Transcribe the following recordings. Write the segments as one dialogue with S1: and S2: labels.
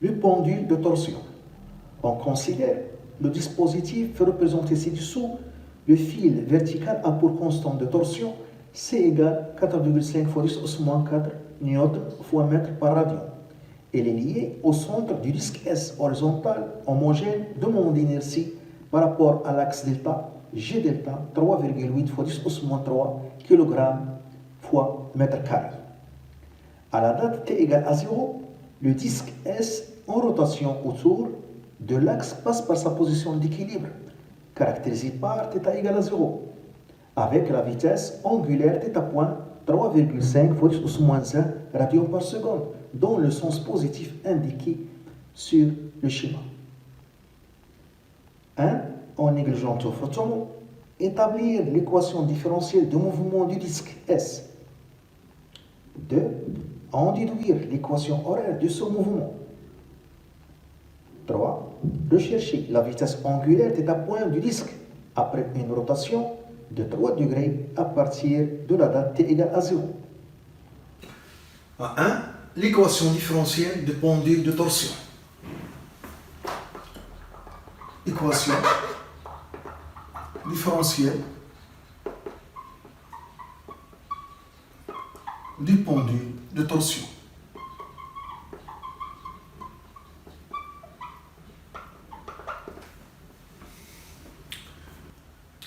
S1: Le pendule de torsion. On considère le dispositif représenté ci-dessous. Le fil vertical a pour constante de torsion C égale 4,5 fois 10 au moins 4 newtons fois mètre par radian. Elle est liée au centre du disque S horizontal homogène de moment d'inertie par rapport à l'axe delta, G delta 3,8 fois 10 au moins 3 kg fois mètre carré. À la date t égale à 0, le disque S en rotation autour de l'axe passe par sa position d'équilibre, caractérisée par θ égale à 0, avec la vitesse angulaire θ point 3,5 fois 10 au moins 1 radian par seconde, dans le sens positif indiqué sur le schéma. 1. En négligeant tout photon, établir l'équation différentielle de mouvement du disque S. 2. En déduire l'équation horaire de ce mouvement. 3. Rechercher la vitesse angulaire θ point du disque après une rotation de 3 degrés à partir de la date t égale à 0.
S2: 1. L'équation différentielle de pendule de torsion. Équation différentielle du pendule de torsion.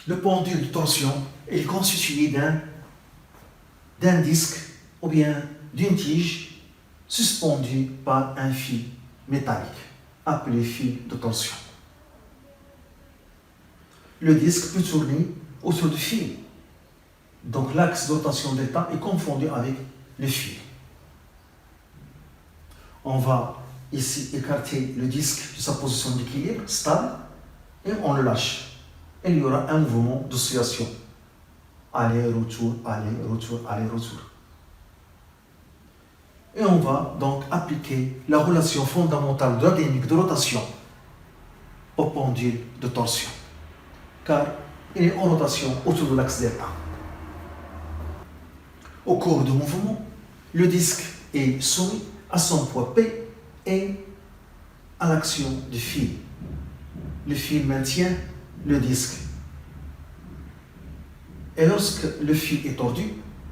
S2: Le pendule de torsion est constitué d'un disque ou bien d'une tige suspendue par un fil métallique appelé fil de torsion. Le disque peut tourner autour du fil. Donc l'axe de rotation delta est confondu avec le fil. On va ici écarter le disque de sa position d'équilibre stable et on le lâche. Et il y aura un mouvement d'oscillation. Aller-retour, aller-retour, aller-retour. Et on va donc appliquer la relation fondamentale de la dynamique de rotation au pendule de torsion, car il est en rotation autour de l'axe delta. Au cours du mouvement, le disque est soumis à son poids P et à l'action du fil. Le fil maintient le disque. Et lorsque le fil est tordu,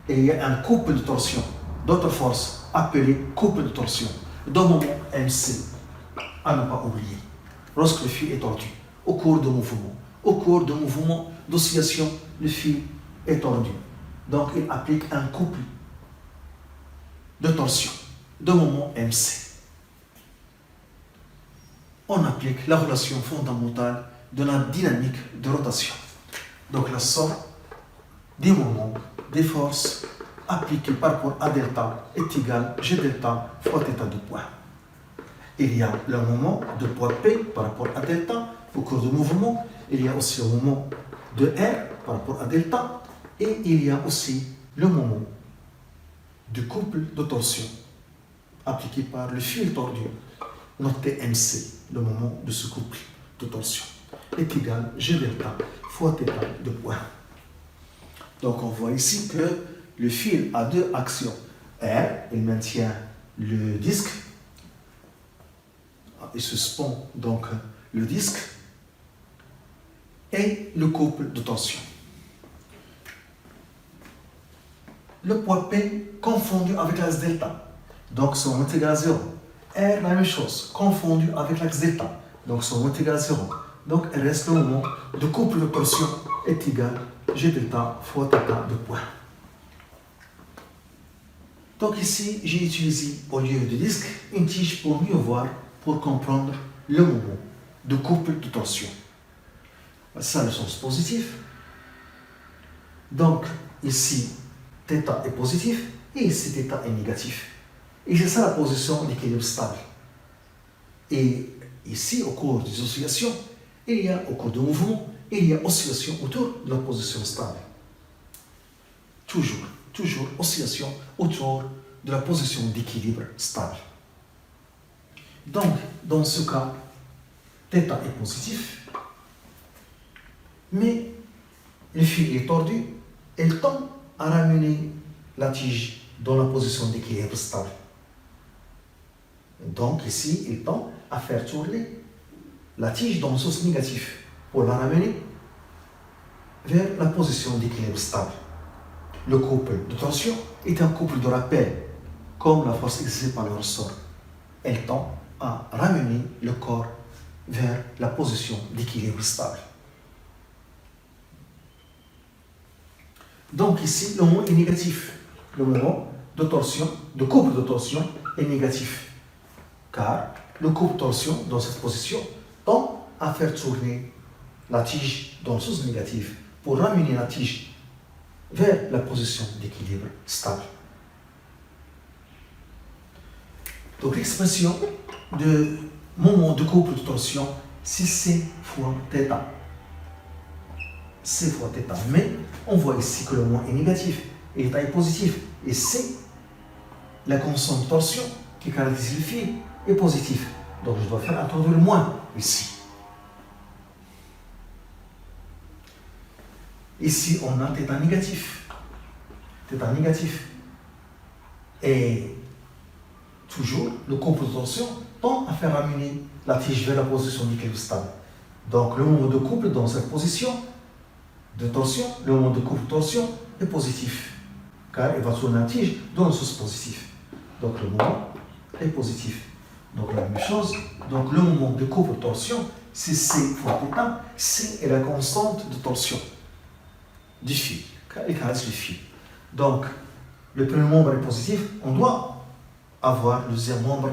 S2: il y a un couple de torsion, d'autres forces appelées couple de torsion, d'un moment MC, à ne pas oublier. Lorsque le fil est tordu, au cours de mouvement d'oscillation, le fil est tordu. Donc il applique un couple de torsion, d'un moment MC. On applique la relation fondamentale de la dynamique de rotation. Donc la somme des moments, des forces appliquées par rapport à delta est égale G delta fois θ de point. Il y a le moment de poids P par rapport à delta au cours du mouvement. Il y a aussi le moment de R par rapport à delta. Et il y a aussi le moment du couple de torsion appliqué par le fil tordu, noté MC, le moment de ce couple de torsion, est égal G delta fois θ de point. Donc on voit ici que le fil a deux actions. R, il maintient le disque, il suspend donc le disque, et le couple de torsion. Le poids P confondu avec l'axe delta, donc son moment égal à 0. R, la même chose, confondu avec l'axe delta, donc son moment égal à 0. Donc il reste le moment de couple de torsion est égal G delta fois θ de point. Donc ici, j'ai utilisé au lieu du disque une tige pour mieux voir, pour comprendre le moment de couple de torsion. Ça, le sens positif. Donc ici, θ est positif et ici θ est négatif. Et c'est ça la position d'équilibre stable. Et ici, au cours des oscillations, au cours du mouvement, il y a oscillation autour de la position stable. Toujours oscillation autour de la position d'équilibre stable. Donc, dans ce cas, θ est positif, mais le fil est tordu et il tend à ramener la tige dans la position d'équilibre stable. Donc ici, il tend à faire tourner la tige dans le sens négatif pour la ramener vers la position d'équilibre stable. Le couple de torsion est un couple de rappel, comme la force exercée par le ressort. Elle tend à ramener le corps vers la position d'équilibre stable. Donc ici, le moment est négatif. Le moment de torsion, de couple de torsion est négatif. Car le couple de torsion dans cette position tend à faire tourner la tige dans le sens négatif pour ramener la tige vers la position d'équilibre stable. Donc l'expression de moment de couple de torsion, c'est C fois θ. C fois θ. Mais on voit ici que le moins est négatif et θ est positif. Et C, la constante de torsion qui caractérise le fil, est positif. Donc je dois faire introduire le moins ici. Ici, on a θ négatif. θ négatif. Et toujours, le couple de torsion tend à faire ramener la tige vers la position d'équilibre stable. Donc, le moment de couple dans cette position de torsion, le moment de couple de torsion est positif. Car il va tourner la tige dans le sens positif. Donc, le moment est positif. Donc, la même chose. Donc, le moment de couple de torsion, c'est C fois θ. C est la constante de torsion du fil, car il caresse le fil. Donc, le premier membre est positif, on doit avoir le deuxième membre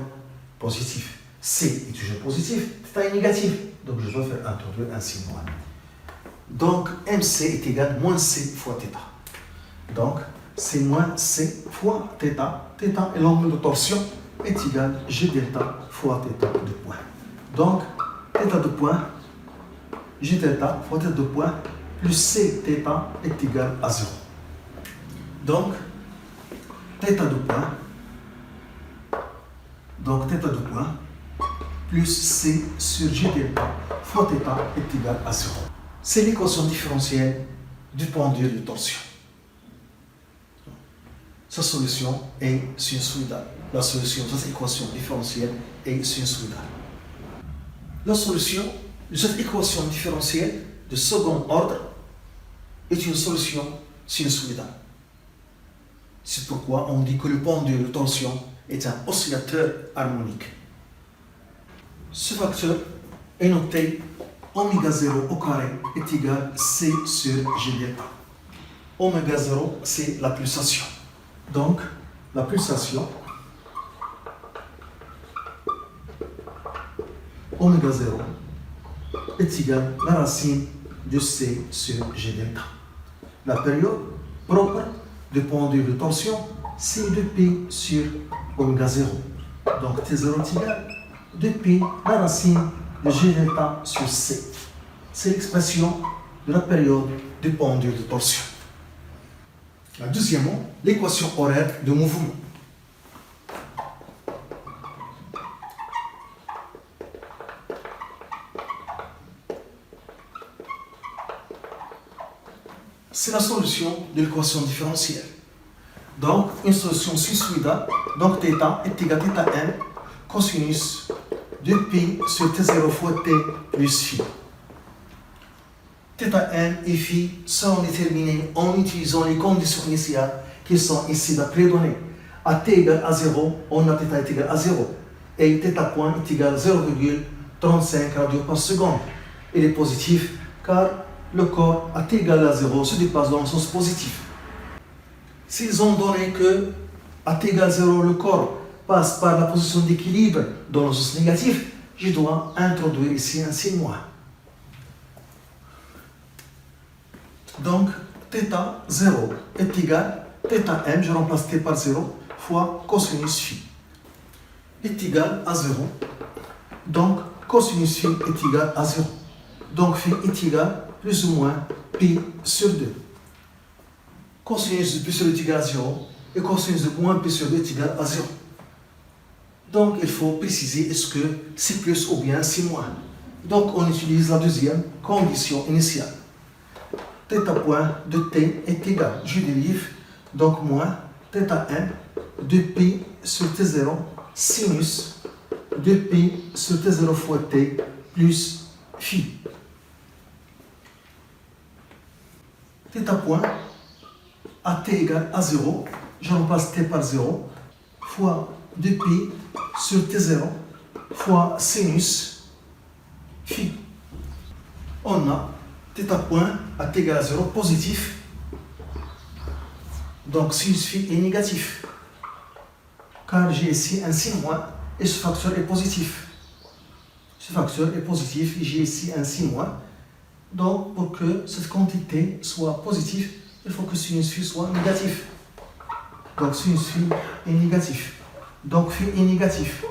S2: positif. C est toujours positif, θ est négatif. Donc, je dois faire introduire un signe moins. Donc, MC est égal à moins C fois θ. Donc, c'est moins C fois θ. θ est l'angle de torsion est égal à G delta fois θ de point. Donc, θ de point, G delta fois θ de point, plus C θ est égal à 0. Donc, θ de point, plus C sur G delta fois θ est égal à 0. C'est l'équation différentielle du pendule de torsion. Sa solution est sinusoïdale. La solution de cette équation différentielle est sinusoïdale. La solution de cette équation différentielle de second ordre est une solution sinusoïdale. C'est pourquoi on dit que le pendule de torsion est un oscillateur harmonique. Ce facteur est noté oméga 0 au carré est égal à C sur G delta. Oméga 0, c'est la pulsation. Donc, la pulsation oméga 0 est égale à la racine de C sur G delta. La période propre du pendule de torsion, c'est 2π sur oméga 0. Donc T0 est égal à 2π la racine de G delta sur C. C'est l'expression de la période du pendule de torsion. Deuxièmement, l'équation horaire de mouvement. C'est la solution de l'équation différentielle. Donc, une solution sinusoïdale, donc θ est égal à θm cosinus de π sur T0 fois T plus phi. θm et phi sont déterminés en utilisant les conditions initiales qui sont ici d'après données. À t égale à 0, on a θ est égal à 0. Et θ point est égal à 0,35 radios par seconde. Il est positif car le corps à t égale à 0 se déplace dans le sens positif. S'ils ont donné que à t égale à 0, le corps passe par la position d'équilibre dans le sens négatif, je dois introduire ici un signe moins. Donc, θ0 est égal à θm, je remplace t par 0, fois cosinus phi, est égal à 0. Donc, cosinus phi est égal à 0. Donc, phi est égal à plus ou moins pi sur 2. Cosinus de pi sur 2 est égal à 0 et cosinus de moins pi sur 2 est égal à 0. Donc, il faut préciser est-ce que c'est plus ou bien c'est moins. Donc, on utilise la deuxième condition initiale. θ point de t est égal, je dérive, donc moins θm de pi sur t0 sinus 2pi sur t0 fois t plus phi. Θ point à t égale à 0, je remplace t par 0, fois 2pi sur t0 fois sinus phi. On a θ point à t égale à 0 positif, donc sinus phi est négatif, car j'ai ici un signe moins et ce facteur est positif. Ce facteur est positif et j'ai ici un signe moins. Donc, pour que cette quantité soit positive, il faut que sinus phi soit négatif. Donc, sinus phi est négatif. Donc, phi est négatif.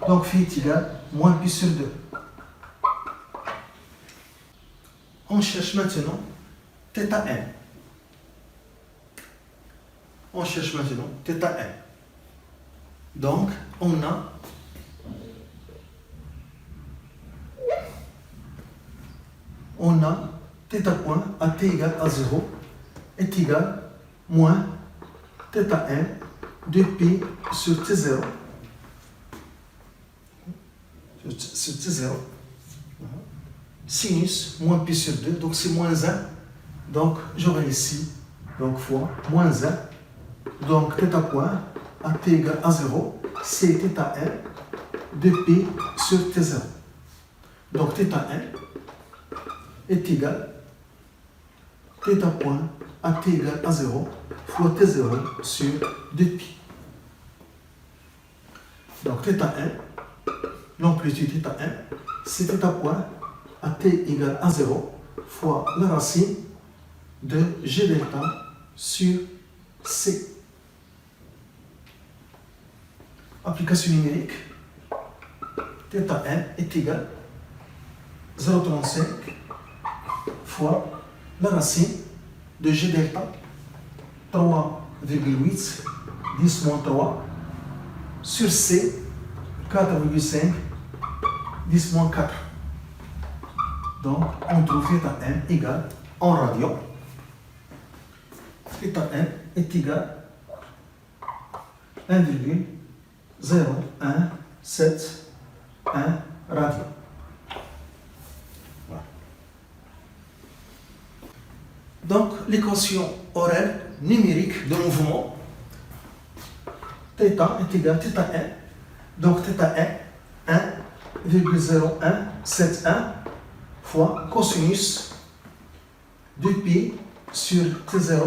S2: Donc, phi est égal à moins pi sur 2. On cherche maintenant θn. On cherche maintenant θn. Donc, on a θ point à t égale à 0 est égal moins θn 2pi sur t0 sur t0 sinus moins pi sur 2, donc c'est moins 1, donc j'aurai ici donc fois moins 1, donc θ point à t égale à 0 c'est θn 2pi sur t0, donc θn est égal θ point à t égale à 0 fois t0 sur 2pi. Donc θn, l'amplitude θn, c'est θ point à t égale à 0 fois la racine de g delta sur c. Application numérique, θn est égal à 0,35 fois la racine de g delta 3,8 10 moins 3 sur c 4,5 10 moins 4. Donc on trouve θn égale en radian. θn est égal à 1,0171 radian. Donc, l'équation horaire numérique de mouvement, θ est égal à θn, donc θn 1,0171 fois cosinus 2pi sur t0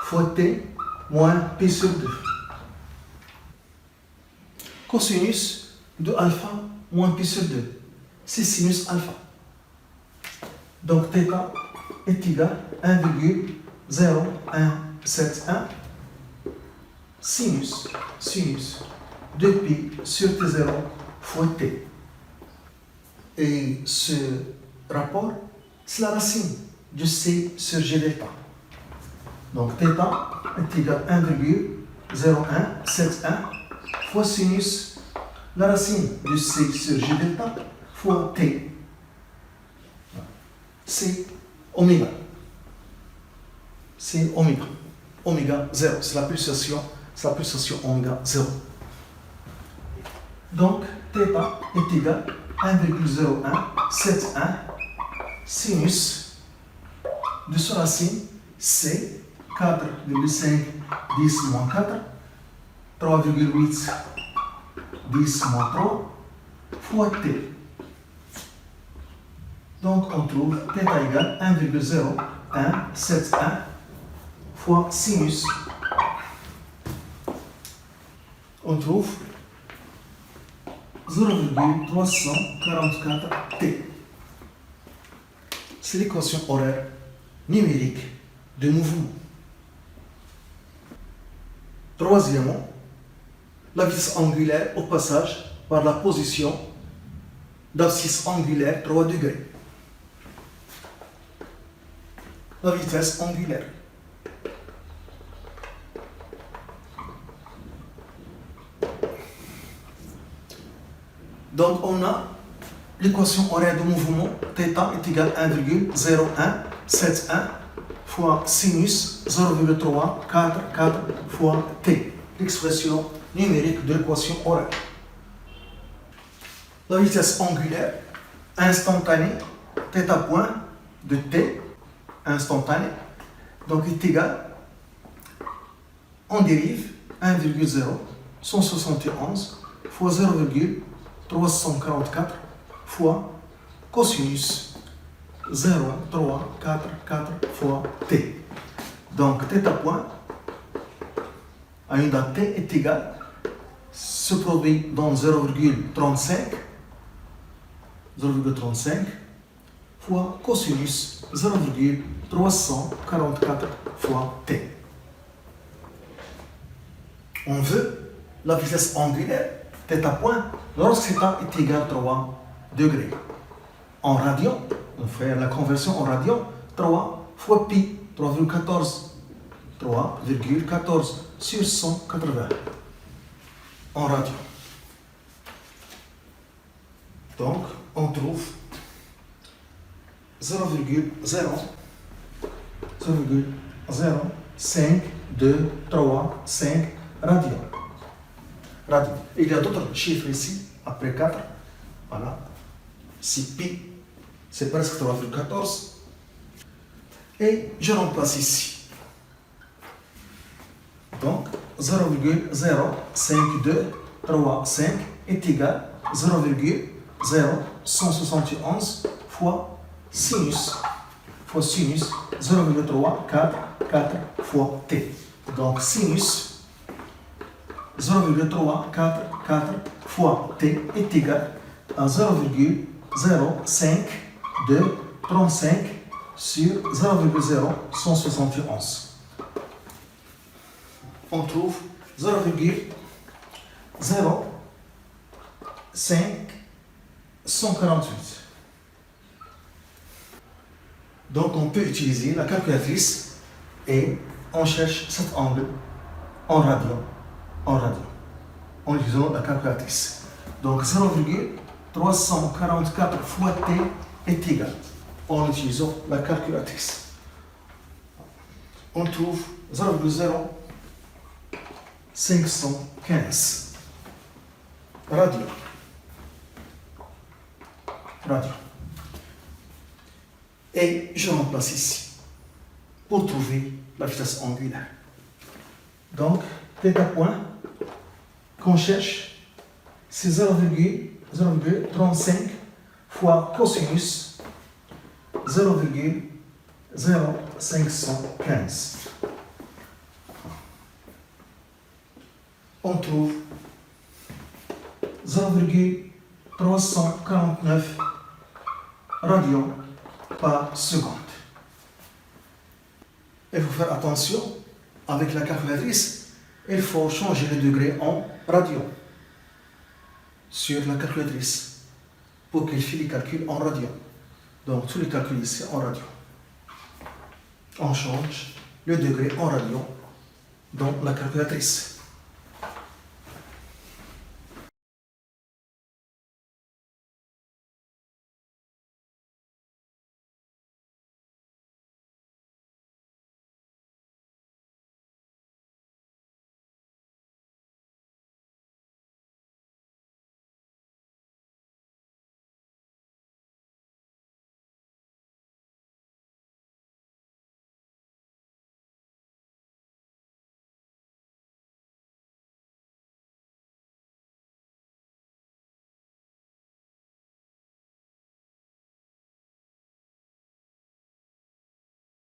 S2: fois t moins pi sur 2. Cosinus de alpha moins pi sur 2, c'est sinus alpha. Donc, θ est égal à 1,0171 sinus 2pi sur t0 fois t. Et ce rapport, c'est la racine de c sur g delta. Donc θ est égal à 1,0171 fois sinus la racine de c sur g delta fois t. C'est oméga. C'est oméga. Oméga 0. C'est la pulsation oméga 0. Donc, θ est égal à 1,0171 sinus de sa racine c 4,5 10 moins 4 3,8 10 moins 3 fois t. Donc on trouve θ égale 1,0171 fois sinus. On trouve 0,344 t. C'est l'équation horaire numérique de mouvement. Troisièmement, la vitesse angulaire au passage par la position d'abscisse angulaire 3 degrés. La vitesse angulaire. Donc on a l'équation horaire de mouvement, θ est égal à 1,0171 fois sinus 0,344 fois t. L'expression numérique de l'équation horaire. La vitesse angulaire instantanée, θ point de t instantané, donc est égal, on dérive 1,0171 fois 0,344 fois cosinus 0,344 fois t. Donc θ point à une date t est égal, se produit dans 0,35 fois cosinus 0,344 fois t. On veut la vitesse angulaire θ point lorsque θ est égal à 3 degrés. En radian, on fait la conversion en radian, 3 fois pi, 3,14 sur 180 en radian. Donc, on trouve 0,0525 radian. Il y a d'autres chiffres ici, après 4. Voilà. Si pi, c'est presque 3,14. Et je remplace ici. Donc, 0,0523,5 est égal à 0,0171 fois sinus 0,344 fois t. Donc, sinus 0,344 fois t est égal à 0,0535 sur 0,0171. On trouve 0,0548. Donc on peut utiliser la calculatrice et on cherche cet angle en radian. En utilisant la calculatrice. Donc 0,344 fois t est égal en utilisant la calculatrice. On trouve 0,0515 radian. Et je remplace ici pour trouver la vitesse angulaire. Donc, θ point qu'on cherche, c'est 0,35 fois cosinus 0,0515. On trouve 0,349 radians par seconde. Il faut faire attention avec la calculatrice. Il faut changer le degré en radians sur la calculatrice pour qu'elle fasse les calculs en radians. Donc tous les calculs ici en radians. On change le degré en radians dans la calculatrice.